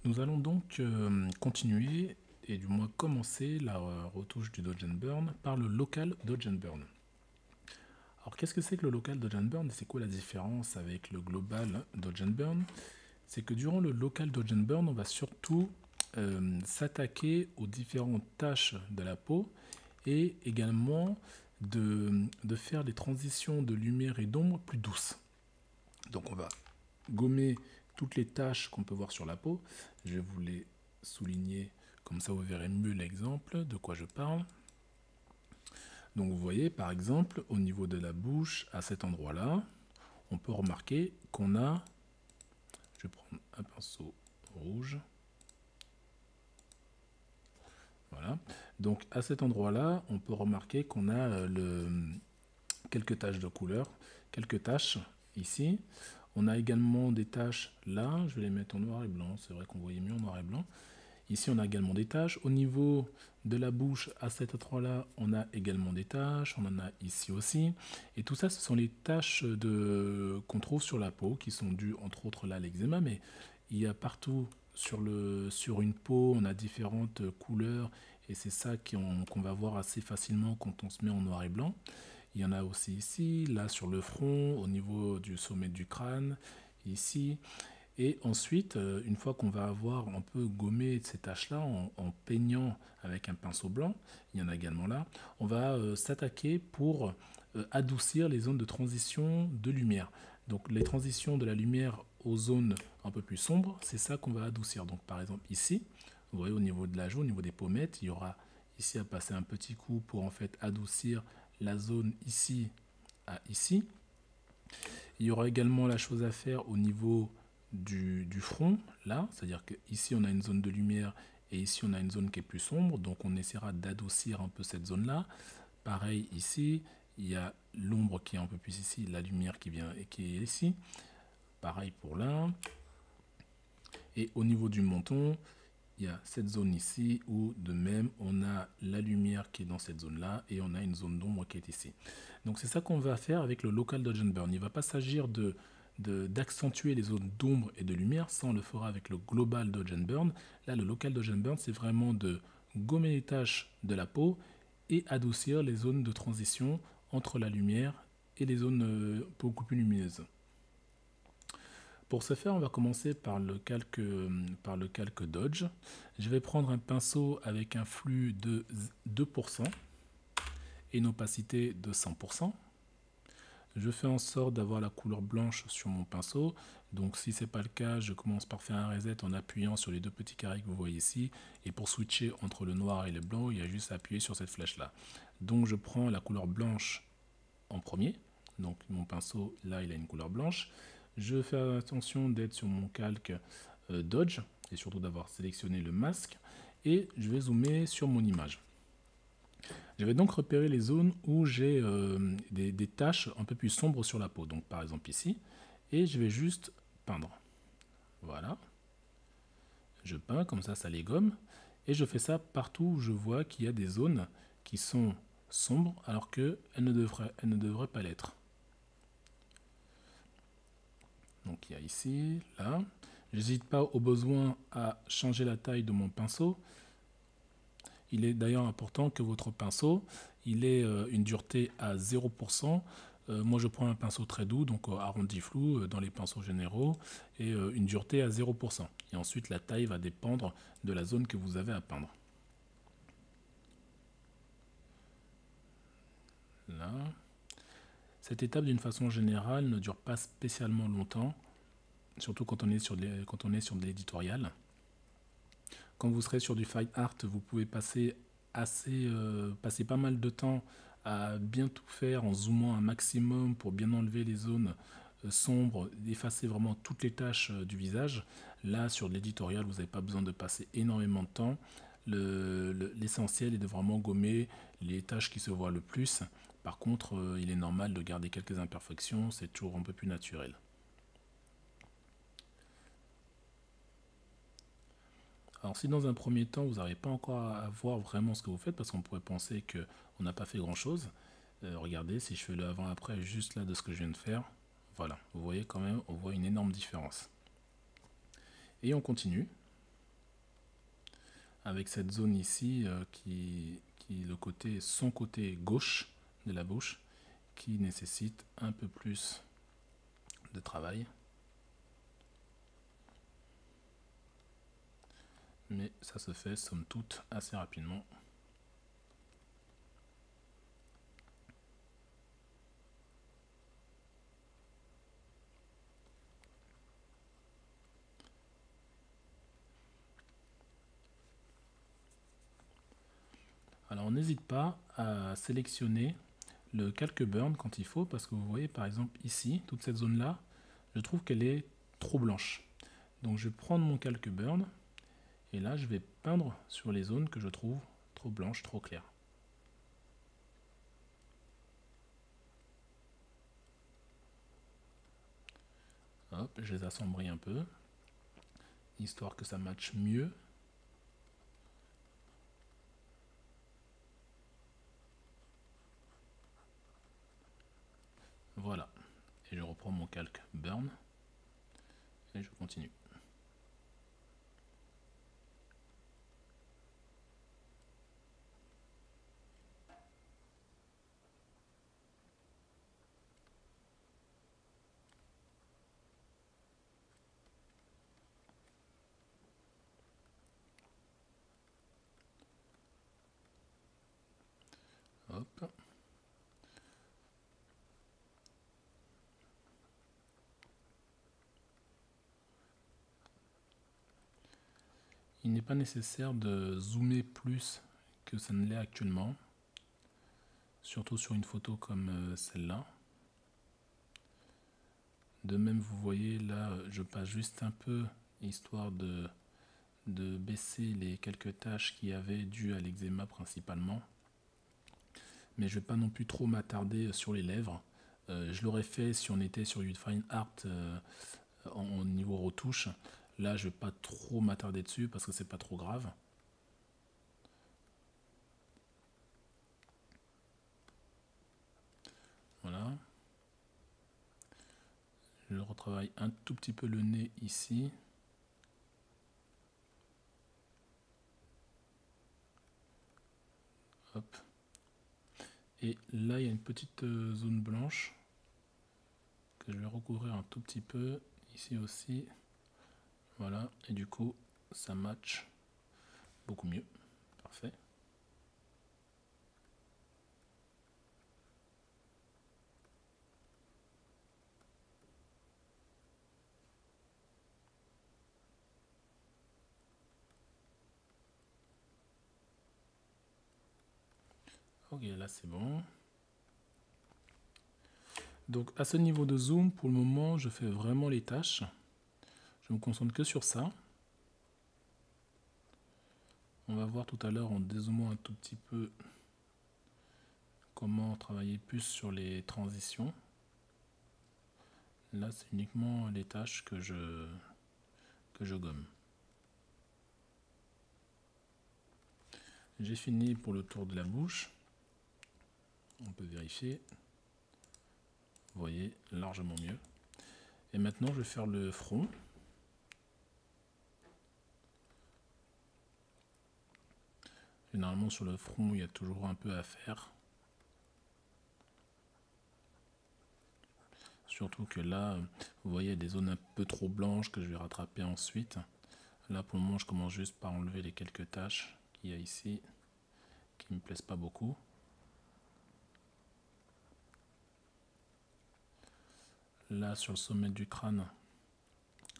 Nous allons donc continuer et du moins commencer la retouche du Dodge and Burn par le local Dodge and Burn. Alors qu'est-ce que c'est que le local Dodge and Burn et c'est quoi la différence avec le global Dodge and Burn? C'est que durant le local Dodge and Burn, on va surtout s'attaquer aux différentes tâches de la peau et également de faire les transitions de lumière et d'ombre plus douces. Donc on va gommer toutes les taches qu'on peut voir sur la peau. Je vais vous les souligner, comme ça vous verrez mieux l'exemple de quoi je parle. Donc vous voyez par exemple au niveau de la bouche, à cet endroit-là, on peut remarquer qu'on a, je vais prendre un pinceau rouge, voilà, donc à cet endroit-là, on peut remarquer qu'on a quelques taches de couleur, quelques taches ici. On a également des taches là, je vais les mettre en noir et blanc, c'est vrai qu'on voyait mieux en noir et blanc. Ici, on a également des taches. Au niveau de la bouche, à cet endroit-là, on a également des taches. On en a ici aussi. Et tout ça, ce sont les taches qu'on trouve sur la peau, qui sont dues, entre autres, là, à l'eczéma. Mais il y a partout sur une peau, on a différentes couleurs. Et c'est ça qu'on va voir assez facilement quand on se met en noir et blanc. Il y en a aussi ici, là, sur le front, au niveau du sommet du crâne, ici. Et ensuite, une fois qu'on va avoir un peu gommé ces taches-là en peignant avec un pinceau blanc, il y en a également là, on va s'attaquer pour adoucir les zones de transition de lumière. Donc les transitions de la lumière aux zones un peu plus sombres, c'est ça qu'on va adoucir. Donc par exemple ici, vous voyez au niveau de la joue, au niveau des pommettes, il y aura ici à passer un petit coup pour en fait adoucir la zone ici à ici. Il y aura également la chose à faire au niveau du front, là, c'est-à-dire qu'ici on a une zone de lumière et ici on a une zone qui est plus sombre, donc on essaiera d'adoucir un peu cette zone-là. Pareil ici, il y a l'ombre qui est un peu plus ici, la lumière qui vient et qui est ici. Pareil pour là. Et au niveau du menton, il y a cette zone ici où de même on a la lumière qui est dans cette zone là et on a une zone d'ombre qui est ici. Donc c'est ça qu'on va faire avec le local Dodge and Burn. Il ne va pas s'agir d'accentuer les zones d'ombre et de lumière, ça on le fera avec le global Dodge and Burn. Là le local Dodge and Burn c'est vraiment de gommer les taches de la peau et adoucir les zones de transition entre la lumière et les zones beaucoup plus lumineuses. Pour ce faire, on va commencer par le calque Dodge. Je vais prendre un pinceau avec un flux de 2% et une opacité de 100%. Je fais en sorte d'avoir la couleur blanche sur mon pinceau. Donc si ce n'est pas le cas, je commence par faire un reset en appuyant sur les deux petits carrés que vous voyez ici. Et pour switcher entre le noir et le blanc, il y a juste à appuyer sur cette flèche-là. Donc je prends la couleur blanche en premier. Donc mon pinceau, là, il a une couleur blanche. Je fais attention d'être sur mon calque Dodge et surtout d'avoir sélectionné le masque. Et je vais zoomer sur mon image. Je vais donc repérer les zones où j'ai des taches un peu plus sombres sur la peau. Donc par exemple ici. Et je vais juste peindre. Voilà. Je peins, comme ça les gomme. Et je fais ça partout où je vois qu'il y a des zones qui sont sombres alors qu'elles ne devraient pas l'être. Donc il y a ici, là. J'hésite pas au besoin à changer la taille de mon pinceau. Il est d'ailleurs important que votre pinceau il ait une dureté à 0%. Moi je prends un pinceau très doux, donc arrondi flou dans les pinceaux généraux, et une dureté à 0%. Et ensuite la taille va dépendre de la zone que vous avez à peindre. Là. Cette étape d'une façon générale ne dure pas spécialement longtemps, surtout quand on est sur de l'éditorial. Quand vous serez sur du fine art, vous pouvez passer pas mal de temps à bien tout faire en zoomant un maximum pour bien enlever les zones sombres, effacer vraiment toutes les taches du visage. Là, sur l'éditorial, vous n'avez pas besoin de passer énormément de temps. L'essentiel est de vraiment gommer les taches qui se voient le plus. Par contre, il est normal de garder quelques imperfections, c'est toujours un peu plus naturel. Alors si dans un premier temps vous n'arrivez pas encore à voir vraiment ce que vous faites, parce qu'on pourrait penser qu'on n'a pas fait grand chose, regardez si je fais le avant-après juste là de ce que je viens de faire, voilà, vous voyez quand même, on voit une énorme différence. Et on continue. avec cette zone ici qui est son côté gauche de la bouche, qui nécessite un peu plus de travail. Mais ça se fait somme toute assez rapidement. Alors on n'hésite pas à sélectionner le calque burn quand il faut, parce que vous voyez par exemple ici, toute cette zone là, je trouve qu'elle est trop blanche. Donc je vais prendre mon calque burn et là je vais peindre sur les zones que je trouve trop blanches, trop claires. Hop, je les assombris un peu, histoire que ça matche mieux. Voilà, et je reprends mon calque burn et je continue. Hop. Il n'est pas nécessaire de zoomer plus que ça ne l'est actuellement, surtout sur une photo comme celle-là. De même, vous voyez là, je passe juste un peu, histoire de baisser les quelques taches qu'il y avait dues à l'eczéma principalement. Mais je ne vais pas non plus trop m'attarder sur les lèvres. Je l'aurais fait si on était sur Fine Art en niveau retouche. Là, je ne vais pas trop m'attarder dessus parce que c'est pas trop grave. Voilà. Je retravaille un tout petit peu le nez ici. Hop. Et là, il y a une petite zone blanche que je vais recouvrir un tout petit peu. Ici aussi. Voilà. Et du coup, ça match beaucoup mieux. Parfait. Ok, là c'est bon. Donc à ce niveau de zoom, pour le moment, je fais vraiment les tâches. Je me concentre que sur ça. On va voir tout à l'heure en dézoomant un tout petit peu comment travailler plus sur les transitions. Là, c'est uniquement les tâches que je gomme. J'ai fini pour le tour de la bouche. On peut vérifier. Vous voyez, largement mieux. Et maintenant, je vais faire le front. Généralement, sur le front, il y a toujours un peu à faire. Surtout que là, vous voyez, il y a des zones un peu trop blanches que je vais rattraper ensuite. Là, pour le moment, je commence juste par enlever les quelques taches qu'il y a ici qui ne me plaisent pas beaucoup. Là, sur le sommet du crâne,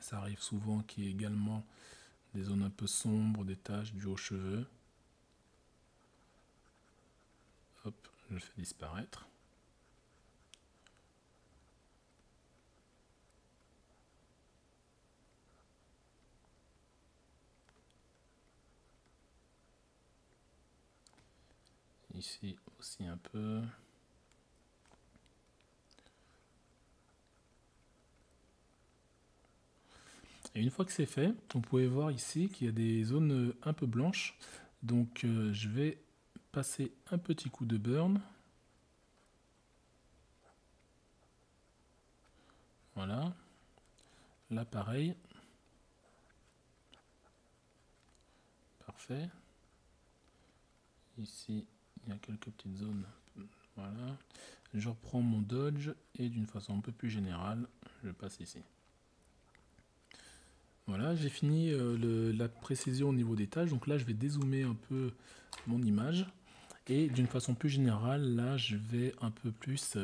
ça arrive souvent qu'il y ait également des zones un peu sombres, des taches dues aux cheveux. Hop, je le fais disparaître. Ici aussi un peu. Et une fois que c'est fait, vous pouvez voir ici qu'il y a des zones un peu blanches. Donc je vais passer un petit coup de burn. Voilà. Là pareil. parfait. Ici, il y a quelques petites zones. Voilà. Je reprends mon dodge et d'une façon un peu plus générale, je passe ici. Voilà, j'ai fini la précision au niveau des tâches. Donc là, je vais dézoomer un peu mon image. Et d'une façon plus générale, là, je vais un peu plus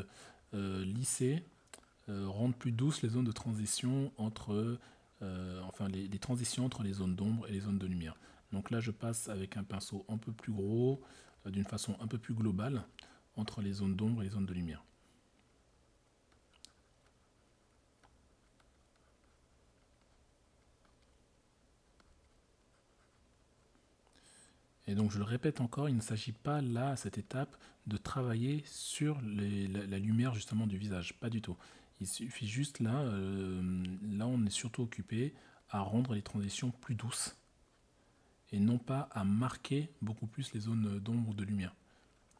lisser, rendre plus douces les zones de transition entre, enfin les transitions entre les zones d'ombre et les zones de lumière. Donc là, je passe avec un pinceau un peu plus gros, d'une façon un peu plus globale, entre les zones d'ombre et les zones de lumière. Et donc je le répète encore, il ne s'agit pas là, à cette étape, de travailler sur la lumière justement du visage, pas du tout. Il suffit juste là, là on est surtout occupé à rendre les transitions plus douces et non pas à marquer beaucoup plus les zones d'ombre ou de lumière.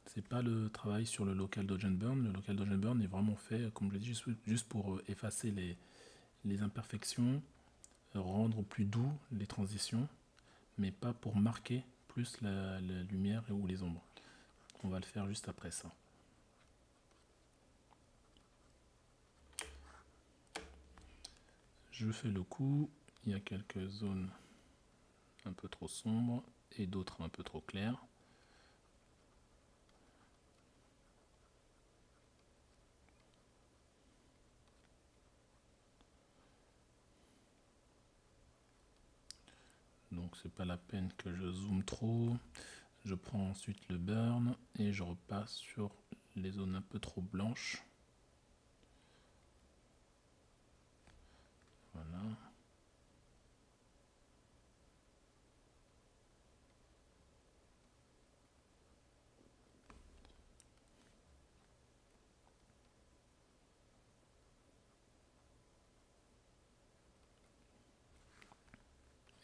C'est pas le travail sur le local dodge and burn. Le local dodge and burn est vraiment fait, comme je l'ai dit, juste pour effacer les imperfections, rendre plus doux les transitions, mais pas pour marquer plus la lumière ou les ombres. On va le faire juste après ça. Je fais le coup, il y a quelques zones un peu trop sombres et d'autres un peu trop claires. Donc c'est pas la peine que je zoome trop. Je prends ensuite le burn et je repasse sur les zones un peu trop blanches. Voilà.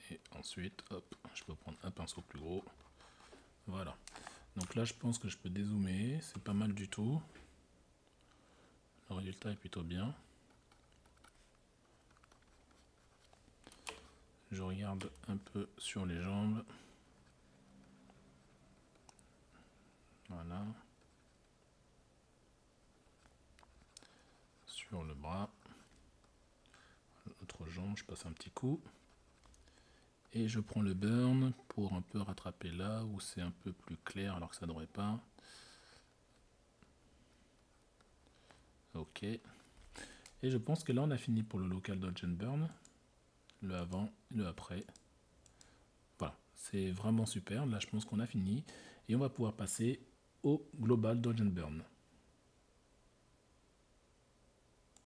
Et ensuite, hop, je peux prendre un pinceau plus gros. Voilà. Donc là, je pense que je peux dézoomer. C'est pas mal du tout. Le résultat est plutôt bien. Je regarde un peu sur les jambes. Voilà. Sur le bras. L'autre jambe, je passe un petit coup. Et je prends le burn pour un peu rattraper là où c'est un peu plus clair alors que ça ne devrait pas. Ok. Et je pense que là on a fini pour le local dodge and burn. Le avant, le après. Voilà, c'est vraiment super. Là je pense qu'on a fini. Et on va pouvoir passer au global dodge and burn.